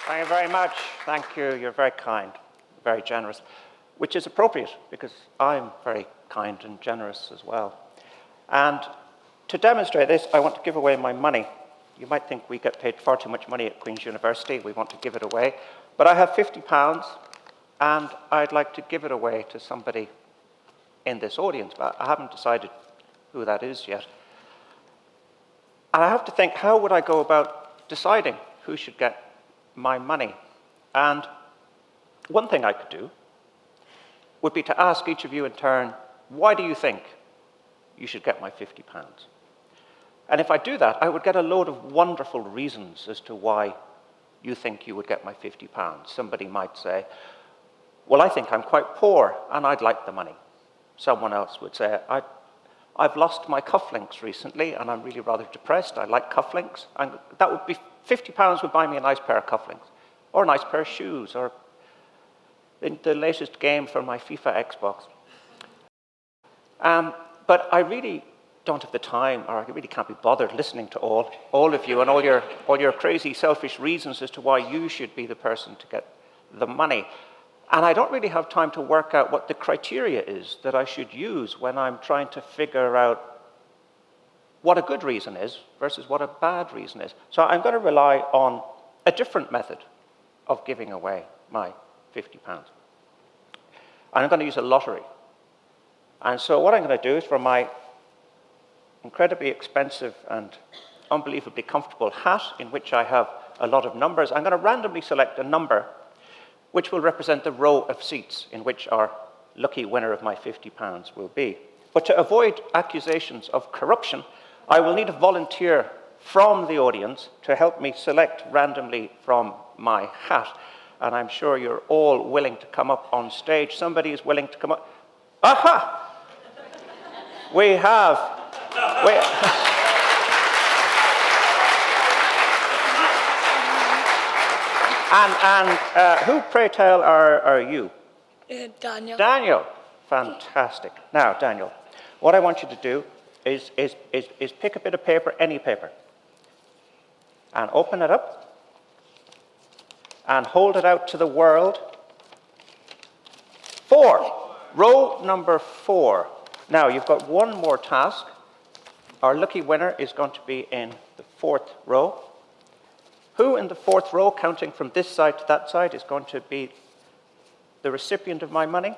Thank you very much. Thank you. You're very kind, very generous, which is appropriate because I'm very kind and generous as well. And to demonstrate this, I want to give away my money. You might think we get paid far too much money at Queen's University. We want to give it away. But I have £50, and I'd like to give it away to somebody in this audience. But I haven't decided who that is yet. And I have to think, how would I go about deciding who should get my money? And one thing I could do would be to ask each of you in turn, why do you think you should get my £50? And if I do that, I would get a load of wonderful reasons as to why you think you would get my £50. Somebody might say, well, I think I'm quite poor and I'd like the money. Someone else would say, I've lost my cufflinks recently and I'm really rather depressed. I like cufflinks. And that would be £50 would buy me a nice pair of cufflinks, or a nice pair of shoes, or the latest game for my FIFA Xbox. But I really don't have the time, or I really can't be bothered listening to all of you and all your crazy, selfish reasons as to why you should be the person to get the money. And I don't really have time to work out what the criteria is that I should use when I'm trying to figure out what a good reason is versus what a bad reason is. So I'm going to rely on a different method of giving away my £50. And I'm going to use a lottery. And so what I'm going to do is, for my incredibly expensive and unbelievably comfortable hat, in which I have a lot of numbers, I'm going to randomly select a number which will represent the row of seats in which our lucky winner of my £50 will be. But to avoid accusations of corruption, I will need a volunteer from the audience to help me select randomly from my hat. And I'm sure you're all willing to come up on stage. Somebody is willing to come up. Aha! We have... And who, pray tell, are you? Daniel. Daniel. Fantastic. Now, Daniel, what I want you to do is pick a bit of paper, any paper, and open it up and hold it out to the world. 4. Row number 4. Now, you've got one more task. Our lucky winner is going to be in the 4th row. Who in the 4th row, counting from this side to that side, is going to be the recipient of my money?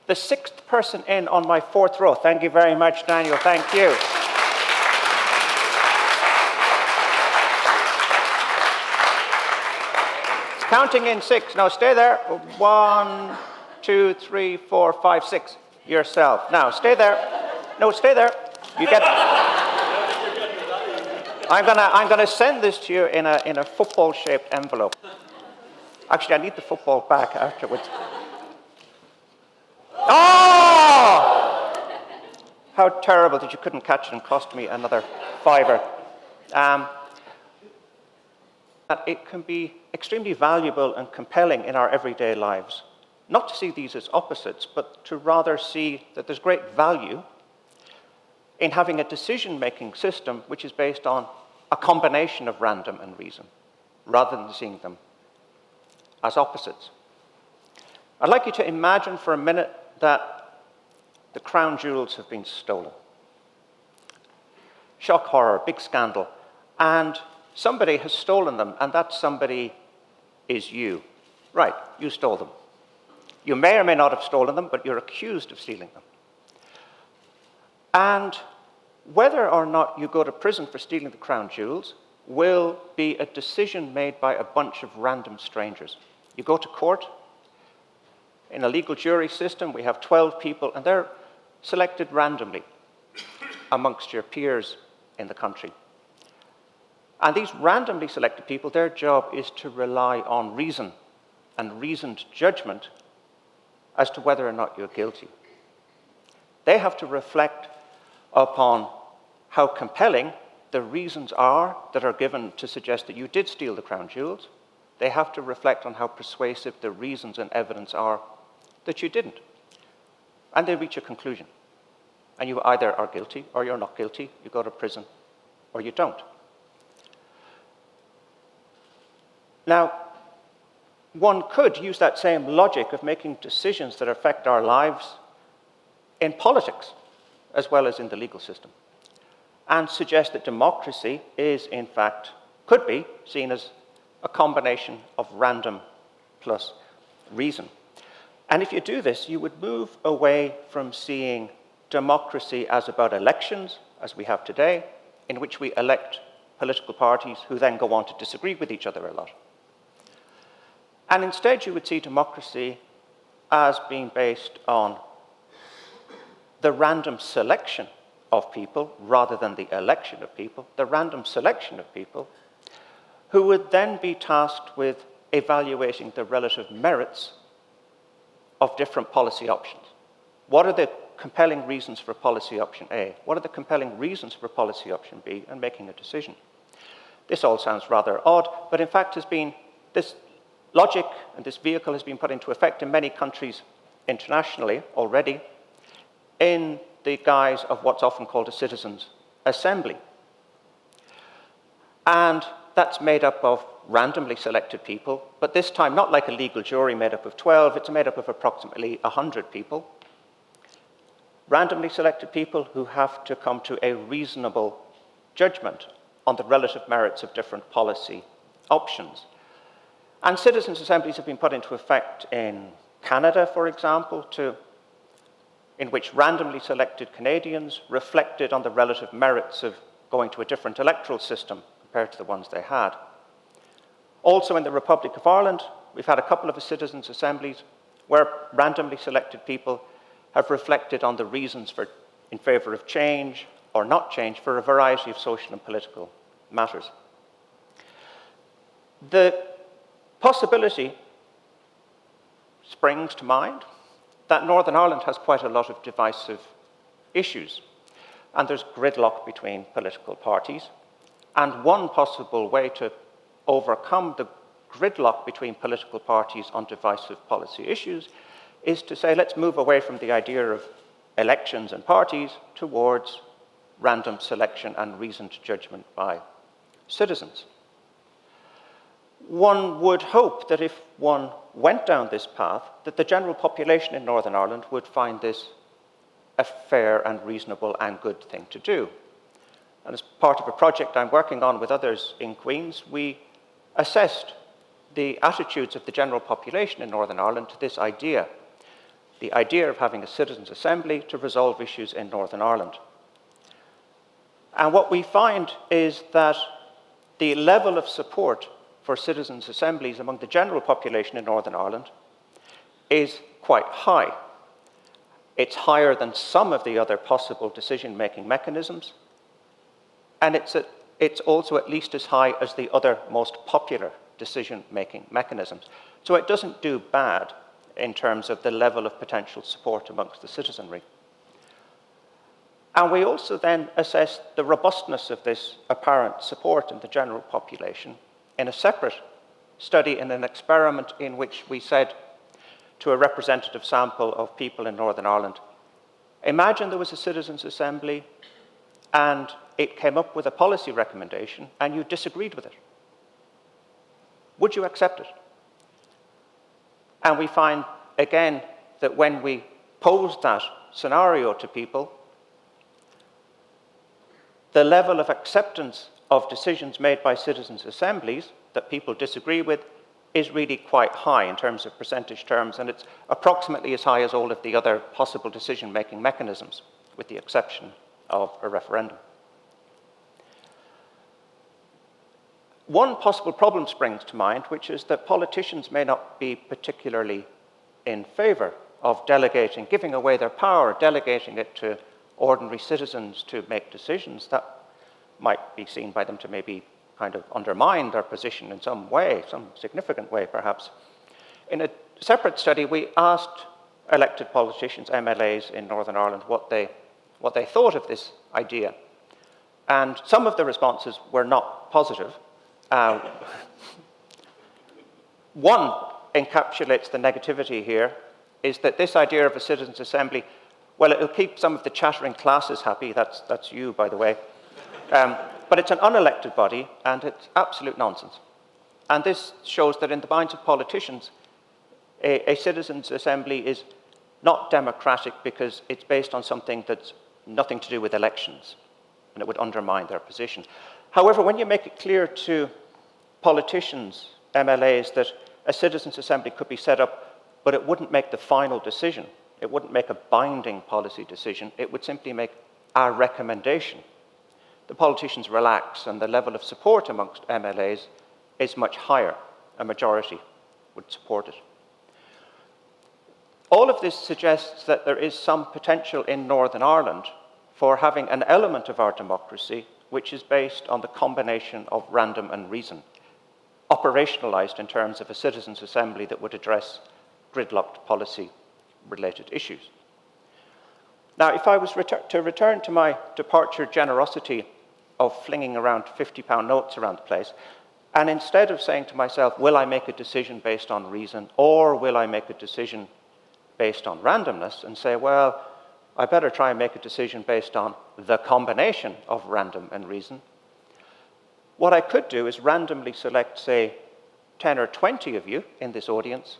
The 6th person in on my 4th row. Thank you very much, Daniel. Thank you. It's counting in 6. Now stay there. 1, 2, 3, 4, 5, 6. Yourself. Now stay there. No, stay there. You get. I'm gonna send this to you in a football-shaped envelope. Actually, I need the football back afterwards. Oh! How terrible that you couldn't catch it and cost me another £5. It can be extremely valuable and compelling in our everyday lives, not to see these as opposites, but to rather see that there's great value in having a decision-making system which is based on a combination of random and reason, rather than seeing them as opposites. I'd like you to imagine for a minute that the crown jewels have been stolen. Shock horror, big scandal. And somebody has stolen them, and that somebody is you. Right, you stole them. You may or may not have stolen them, but you're accused of stealing them. And whether or not you go to prison for stealing the crown jewels will be a decision made by a bunch of random strangers. You go to court. In a legal jury system, we have 12 people, and they're selected randomly amongst your peers in the country. And these randomly selected people, their job is to rely on reason and reasoned judgment as to whether or not you're guilty. They have to reflect upon how compelling the reasons are that are given to suggest that you did steal the crown jewels. They have to reflect on how persuasive the reasons and evidence are that you didn't. And they reach a conclusion. And you either are guilty or you're not guilty. You go to prison or you don't. Now, one could use that same logic of making decisions that affect our lives in politics as well as in the legal system, and suggest that democracy is, in fact, could be seen as a combination of random plus reason. And if you do this, you would move away from seeing democracy as about elections, as we have today, in which we elect political parties who then go on to disagree with each other a lot. And instead, you would see democracy as being based on the random selection of people rather than the election of people, the random selection of people who would then be tasked with evaluating the relative merits of different policy options. What are the compelling reasons for policy option A? What are the compelling reasons for policy option B? And making a decision. This all sounds rather odd, but in fact this logic and this vehicle has been put into effect in many countries internationally already in the guise of what's often called a citizens' assembly. And that's made up of randomly selected people, but this time not like a legal jury made up of 12, it's made up of approximately 100 people. Randomly selected people who have to come to a reasonable judgment on the relative merits of different policy options. And citizens' assemblies have been put into effect in Canada, for example, in which randomly selected Canadians reflected on the relative merits of going to a different electoral system compared to the ones they had. Also in the Republic of Ireland, we've had a couple of citizens' assemblies where randomly selected people have reflected on the reasons in favour of change or not change for a variety of social and political matters. The possibility springs to mind that Northern Ireland has quite a lot of divisive issues, and there's gridlock between political parties. And one possible way to overcome the gridlock between political parties on divisive policy issues is to say, let's move away from the idea of elections and parties towards random selection and reasoned judgment by citizens. One would hope that if one went down this path, that the general population in Northern Ireland would find this a fair and reasonable and good thing to do. And as part of a project I'm working on with others in Queen's, we assessed the attitudes of the general population in Northern Ireland to this idea, the idea of having a citizens' assembly to resolve issues in Northern Ireland. And what we find is that the level of support for citizens' assemblies among the general population in Northern Ireland is quite high. It's higher than some of the other possible decision-making mechanisms, and it's also at least as high as the other most popular decision-making mechanisms. So it doesn't do bad in terms of the level of potential support amongst the citizenry. And we also then assess the robustness of this apparent support in the general population in a separate study in an experiment in which we said to a representative sample of people in Northern Ireland, imagine there was a citizens' assembly and it came up with a policy recommendation and you disagreed with it. Would you accept it? And we find, again, that when we pose that scenario to people, the level of acceptance of decisions made by citizens' assemblies that people disagree with is really quite high in terms of percentage terms, and it's approximately as high as all of the other possible decision-making mechanisms, with the exception of a referendum. One possible problem springs to mind, which is that politicians may not be particularly in favour of delegating, giving away their power, delegating it to ordinary citizens to make decisions. That might be seen by them to maybe kind of undermine their position in some way, some significant way perhaps. In a separate study, we asked elected politicians, MLAs in Northern Ireland, what they thought of this idea. And some of the responses were not positive. One encapsulates the negativity here, is that this idea of a citizens' assembly Well, it'll keep some of the chattering classes happy. That's you, by the way. But it's an unelected body, and it's absolute nonsense. And this shows that in the minds of politicians, a citizens' assembly is not democratic because it's based on something that's nothing to do with elections, and it would undermine their position. However, when you make it clear to politicians, MLAs, that a citizens' assembly could be set up, but it wouldn't make the final decision, it wouldn't make a binding policy decision, it would simply make a recommendation, the politicians relax and the level of support amongst MLAs is much higher. A majority would support it. All of this suggests that there is some potential in Northern Ireland for having an element of our democracy which is based on the combination of random and reason, operationalized in terms of a citizens' assembly that would address gridlocked policy-related issues. Now, if I was to return to my departure generosity of flinging around £50 notes around the place, and instead of saying to myself, will I make a decision based on reason, or will I make a decision based on randomness, and say, well, I better try and make a decision based on the combination of random and reason, what I could do is randomly select, say, 10 or 20 of you in this audience,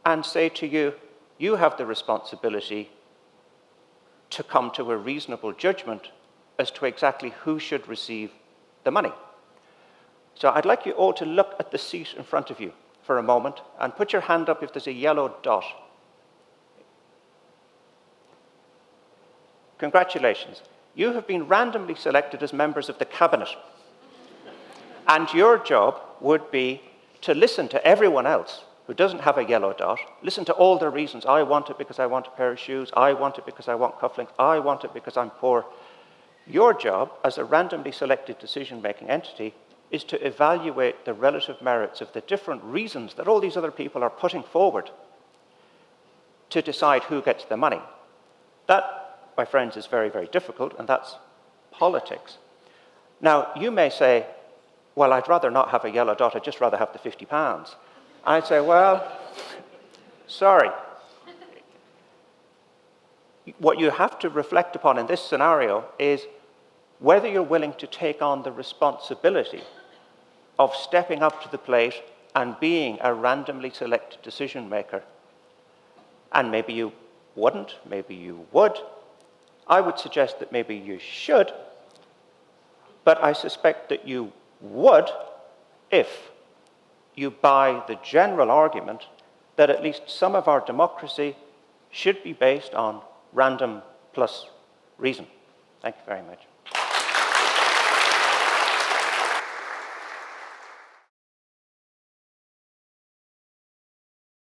and say to you, you have the responsibility to come to a reasonable judgment as to exactly who should receive the money. So I'd like you all to look at the seat in front of you for a moment and put your hand up if there's a yellow dot. Congratulations. You have been randomly selected as members of the cabinet. And your job would be to listen to everyone else who doesn't have a yellow dot, listen to all their reasons. I want it because I want a pair of shoes. I want it because I want cufflinks. I want it because I'm poor. Your job as a randomly selected decision-making entity is to evaluate the relative merits of the different reasons that all these other people are putting forward to decide who gets the money. That, my friends, is very, very difficult, and that's politics. Now, you may say, well, I'd rather not have a yellow dot, I'd just rather have the £50. I'd say, well, sorry. What you have to reflect upon in this scenario is whether you're willing to take on the responsibility of stepping up to the plate and being a randomly selected decision maker. And maybe you wouldn't, maybe you would. I would suggest that maybe you should, but I suspect that you would if you buy the general argument that at least some of our democracy should be based on random plus reason. Thank you very much.